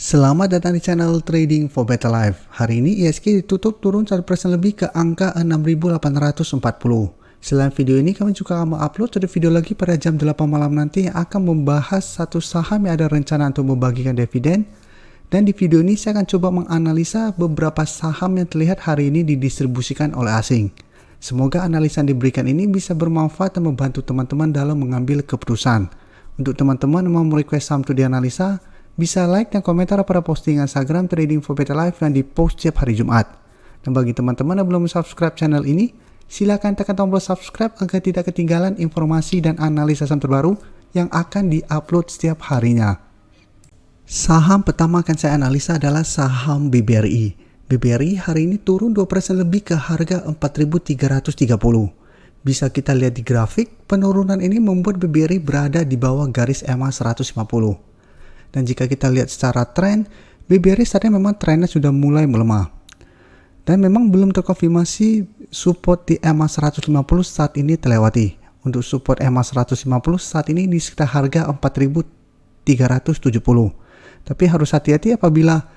Selamat datang di channel Trading for Better Life. Hari ini ISG ditutup turun 1% lebih ke angka 6.840. Selain video ini, kami juga akan upload satu video lagi pada jam 8 malam nanti yang akan membahas satu saham yang ada rencana untuk membagikan dividen. Dan di video ini saya akan coba menganalisa beberapa saham yang terlihat hari ini didistribusikan oleh asing. Semoga analisa yang diberikan ini bisa bermanfaat dan membantu teman-teman dalam mengambil keputusan. Untuk teman-teman yang mau request saham untuk dianalisa, bisa like dan komentar pada postingan Instagram Trading for Better Life yang dipost setiap hari Jumat. Dan bagi teman-teman yang belum subscribe channel ini, silakan tekan tombol subscribe agar tidak ketinggalan informasi dan analisa saham terbaru yang akan diupload setiap harinya. Saham pertama akan saya analisa adalah saham BBRI. BBRI hari ini turun 2% lebih ke harga 4.330. Bisa kita lihat di grafik, penurunan ini membuat BBRI berada di bawah garis EMA 150. Dan jika kita lihat secara tren, BBRI saatnya memang trennya sudah mulai melemah. Dan memang belum terkonfirmasi support di EMA 150 saat ini terlewati. Untuk support EMA 150 saat ini di sekitar harga 4.370. Tapi harus hati-hati apabila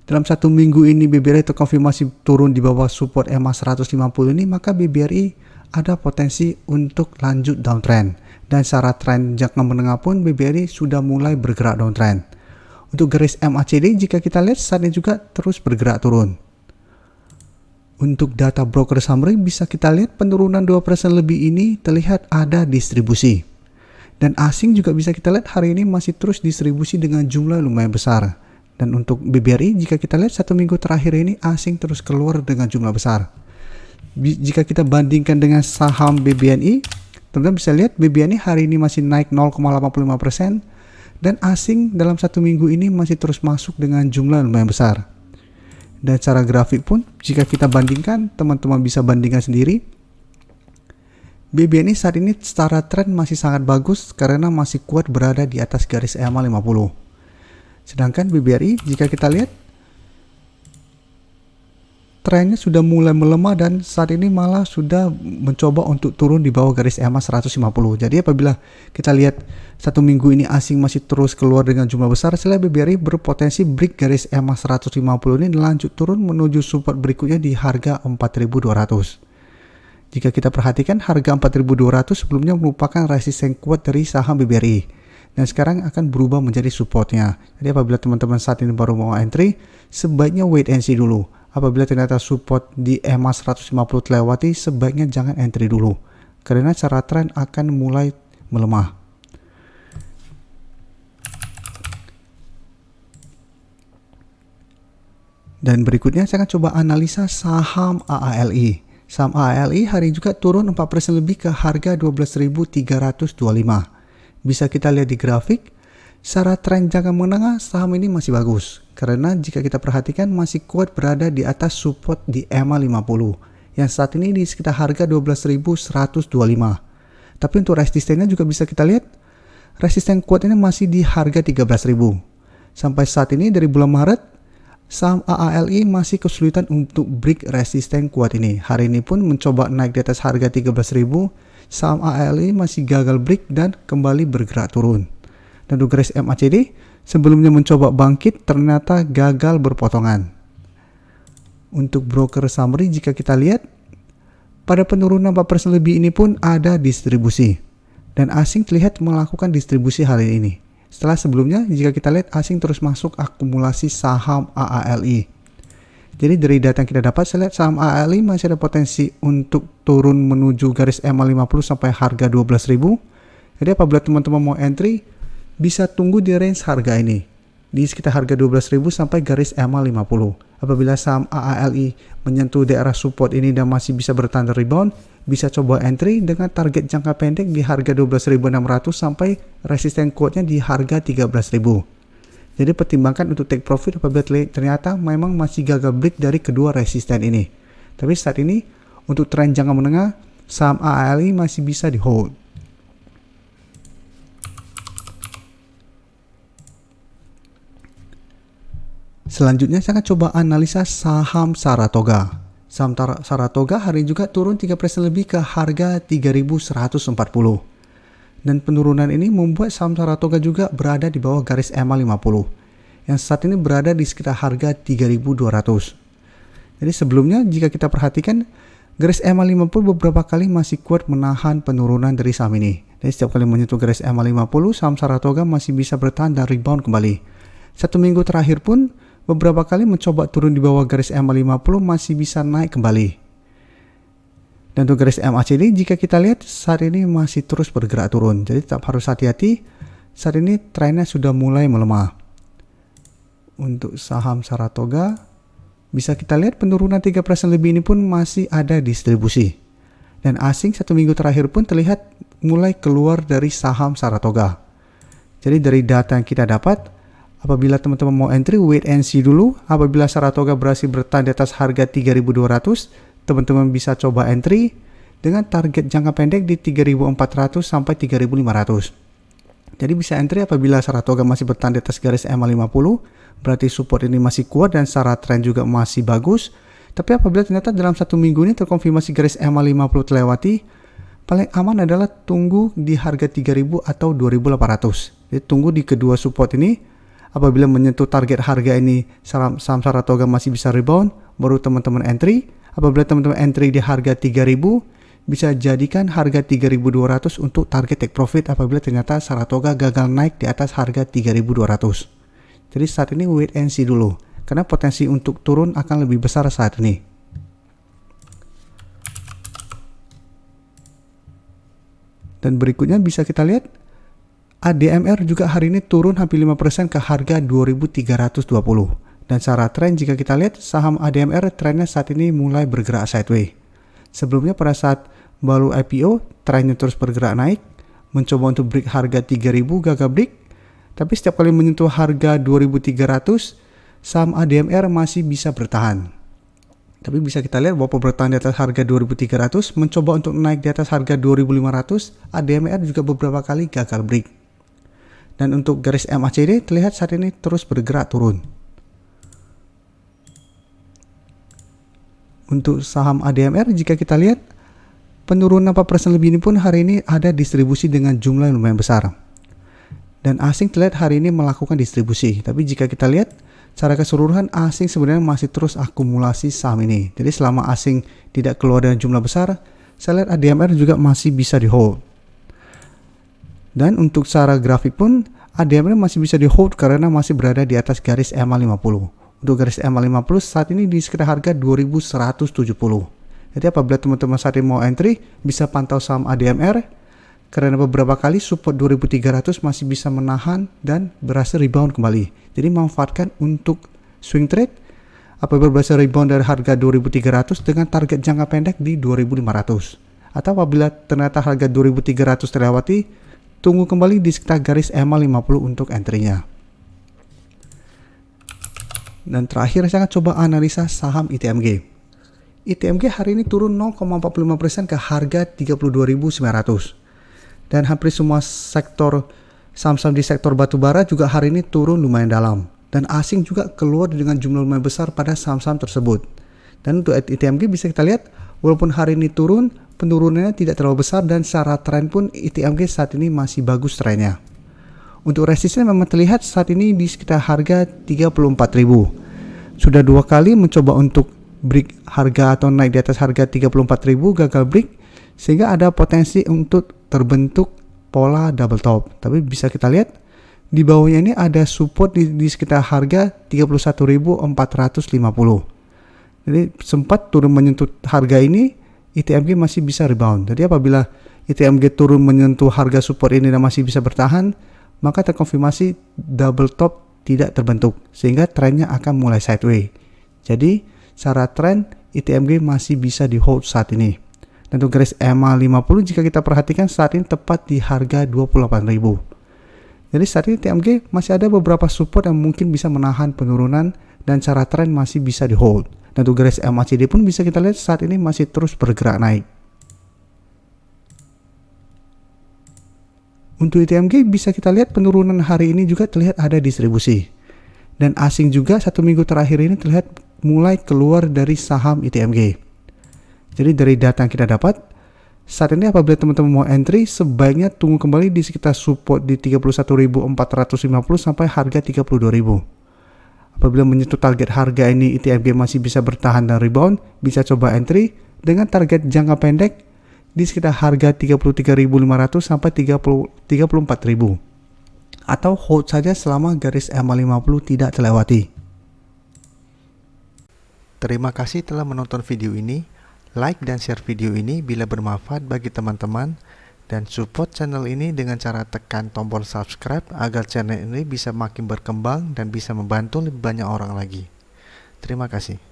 dalam satu minggu ini BBRI terkonfirmasi turun di bawah support EMA 150 ini, maka BBRI ada potensi untuk lanjut downtrend. Dan secara tren jangka menengah pun BBRI sudah mulai bergerak downtrend. Untuk garis MACD jika kita lihat saat ini juga terus bergerak turun. Untuk data broker summary bisa kita lihat penurunan 2% lebih ini terlihat ada distribusi. Dan asing juga bisa kita lihat hari ini masih terus distribusi dengan jumlah lumayan besar. Dan untuk BBRI jika kita lihat satu minggu terakhir ini asing terus keluar dengan jumlah besar. Jika kita bandingkan dengan saham BBNI, teman-teman bisa lihat BBNI hari ini masih naik 0,85% dan asing dalam satu minggu ini masih terus masuk dengan jumlah lumayan besar. Dan secara grafik pun jika kita bandingkan, teman-teman bisa bandingkan sendiri. BBNI saat ini secara tren masih sangat bagus karena masih kuat berada di atas garis EMA 50. Sedangkan BBRI jika kita lihat trennya sudah mulai melemah dan saat ini malah sudah mencoba untuk turun di bawah garis EMA 150. Jadi apabila kita lihat satu minggu ini asing masih terus keluar dengan jumlah besar, selain BBRI berpotensi break garis EMA 150 ini lanjut turun menuju support berikutnya di harga 4.200. Jika kita perhatikan harga 4.200 sebelumnya merupakan resisten kuat dari saham BBRI. Dan sekarang akan berubah menjadi supportnya. Jadi apabila teman-teman saat ini baru mau entry, sebaiknya wait and see dulu. Apabila ternyata support di EMA 150 terlewati, sebaiknya jangan entry dulu. Karena secara tren akan mulai melemah. Dan berikutnya saya akan coba analisa saham AALI. Saham AALI hari juga turun 4% lebih ke harga 12.325. Bisa kita lihat di grafik, secara tren jangka menengah saham ini masih bagus. Karena jika kita perhatikan masih kuat berada di atas support di EMA 50 yang saat ini di sekitar harga 12.125. Tapi untuk resistennya juga bisa kita lihat resisten kuat ini masih di harga 13.000. Sampai saat ini dari bulan Maret saham AALI masih kesulitan untuk break resisten kuat ini. Hari ini pun mencoba naik di atas harga 13.000. Saham AALI masih gagal break dan kembali bergerak turun. Dan untuk garis MACD sebelumnya mencoba bangkit ternyata gagal berpotongan. Untuk broker summary jika kita lihat pada penurunan 4% lebih ini pun ada distribusi. Dan asing terlihat melakukan distribusi hari ini. Setelah sebelumnya jika kita lihat asing terus masuk akumulasi saham AALI. Jadi dari data yang kita dapat saya lihat saham AALI masih ada potensi untuk turun menuju garis EMA 50 sampai harga 12.000. Jadi apabila teman-teman mau entry bisa tunggu di range harga ini di sekitar harga 12.000 sampai garis EMA 50. Apabila saham AALI menyentuh daerah support ini dan masih bisa bertanda rebound, bisa coba entry dengan target jangka pendek di harga 12.600 sampai resisten kuatnya di harga 13.000. Jadi pertimbangkan untuk take profit apabila ternyata memang masih gagal break dari kedua resisten ini. Tapi saat ini untuk tren jangka menengah saham AALI masih bisa di hold. Selanjutnya saya akan coba analisa saham Saratoga. Saham Saratoga hari ini juga turun 3% lebih ke harga 3.140. Dan penurunan ini membuat saham Saratoga juga berada di bawah garis EMA 50. yang saat ini berada di sekitar harga 3.200. Jadi sebelumnya jika kita perhatikan, garis EMA50 beberapa kali masih kuat menahan penurunan dari saham ini. Jadi setiap kali menyentuh garis EMA50, saham Saratoga masih bisa bertahan dan rebound kembali. Satu minggu terakhir pun beberapa kali mencoba turun di bawah garis EMA50 masih bisa naik kembali. Dan untuk garis MACD jika kita lihat saat ini masih terus bergerak turun. Jadi tetap harus hati-hati. Saat ini trennya sudah mulai melemah. Untuk saham Saratoga bisa kita lihat penurunan 3% lebih ini pun masih ada distribusi. Dan asing satu minggu terakhir pun terlihat mulai keluar dari saham Saratoga. Jadi dari data yang kita dapat, apabila teman-teman mau entry, wait and see dulu. Apabila Saratoga berhasil bertahan di atas harga 3.200, teman-teman bisa coba entry dengan target jangka pendek di 3.400 sampai 3.500. Jadi bisa entry apabila Saratoga masih bertahan di atas garis EMA50, berarti support ini masih kuat dan secara tren juga masih bagus. Tapi apabila ternyata dalam satu minggu ini terkonfirmasi garis EMA50 terlewati, paling aman adalah tunggu di harga 3.000 atau 2.800. Jadi tunggu di kedua support ini. Apabila menyentuh target harga ini, saham Saratoga masih bisa rebound, baru teman-teman entry. Apabila teman-teman entry di harga 3.000, bisa jadikan harga 3.200 untuk target take profit apabila ternyata Saratoga gagal naik di atas harga 3.200. Jadi saat ini wait and see dulu, karena potensi untuk turun akan lebih besar saat ini. Dan berikutnya bisa kita lihat ADMR juga hari ini turun hampir 5% ke harga 2.320. Dan secara tren jika kita lihat saham ADMR trennya saat ini mulai bergerak sideways. Sebelumnya pada saat baru IPO trennya terus bergerak naik, mencoba untuk break harga 3.000 gagal break. Tapi setiap kali menyentuh harga 2.300, saham ADMR masih bisa bertahan. Tapi bisa kita lihat bahwa bertahan di atas harga 2.300, mencoba untuk naik di atas harga 2.500, ADMR juga beberapa kali gagal break. Dan untuk garis MACD terlihat saat ini terus bergerak turun. Untuk saham ADMR jika kita lihat penurunan 4% lebih ini pun hari ini ada distribusi dengan jumlah yang lumayan besar. Dan asing terlihat hari ini melakukan distribusi. Tapi jika kita lihat secara keseluruhan asing sebenarnya masih terus akumulasi saham ini. Jadi selama asing tidak keluar dengan jumlah besar, saya lihat ADMR juga masih bisa di hold. Dan untuk secara grafik pun ADMR masih bisa di hold karena masih berada di atas garis EMA50. Untuk garis EMA50 saat ini di sekitar harga 2.170. Jadi apabila teman-teman saat ini mau entry, bisa pantau saham ADMR karena beberapa kali support 2.300 masih bisa menahan dan berhasil rebound kembali. Jadi manfaatkan untuk swing trade apabila berhasil rebound dari harga 2.300 dengan target jangka pendek di 2.500. Atau apabila ternyata harga 2.300 terlewati, tunggu kembali di sekitar garis EMA50 untuk entry-nya. Dan terakhir saya akan coba analisa saham ITMG. ITMG hari ini turun 0,45% ke harga 32.900. Dan hampir semua sektor saham-saham di sektor batubara juga hari ini turun lumayan dalam. Dan asing juga keluar dengan jumlah lumayan besar pada saham-saham tersebut. Dan untuk ITMG bisa kita lihat, walaupun hari ini turun, penurunannya tidak terlalu besar dan secara tren pun ITMG saat ini masih bagus trennya. Untuk resisten memang terlihat saat ini di sekitar harga 34.000. Sudah dua kali mencoba untuk break harga atau naik di atas harga 34.000 gagal break, sehingga ada potensi untuk terbentuk pola double top. Tapi bisa kita lihat di bawahnya ini ada support di sekitar harga 31.450. Jadi sempat turun menyentuh harga ini, ITMG masih bisa rebound. Jadi apabila ITMG turun menyentuh harga support ini dan masih bisa bertahan, maka terkonfirmasi double top tidak terbentuk sehingga trennya akan mulai sideways. Jadi secara tren ITMG masih bisa di hold saat ini. Dan untuk garis EMA50 jika kita perhatikan saat ini tepat di harga 28.000. Jadi saat ini ITMG masih ada beberapa support yang mungkin bisa menahan penurunan dan secara tren masih bisa di hold. Dan untuk garis MACD pun bisa kita lihat saat ini masih terus bergerak naik. Untuk ITMG bisa kita lihat penurunan hari ini juga terlihat ada distribusi. Dan asing juga satu minggu terakhir ini terlihat mulai keluar dari saham ITMG. Jadi dari data yang kita dapat, saat ini apabila teman-teman mau entry, sebaiknya tunggu kembali di sekitar support di 31.450 sampai harga 32.000. Apabila menyentuh target harga ini, ITFG masih bisa bertahan dan rebound, bisa coba entry dengan target jangka pendek di sekitar harga 33.500 sampai 34.000. Atau hold saja selama garis EMA 50 tidak terlewati. Terima kasih telah menonton video ini. Like dan share video ini bila bermanfaat bagi teman-teman, dan support channel ini dengan cara tekan tombol subscribe agar channel ini bisa makin berkembang dan bisa membantu lebih banyak orang lagi. Terima kasih.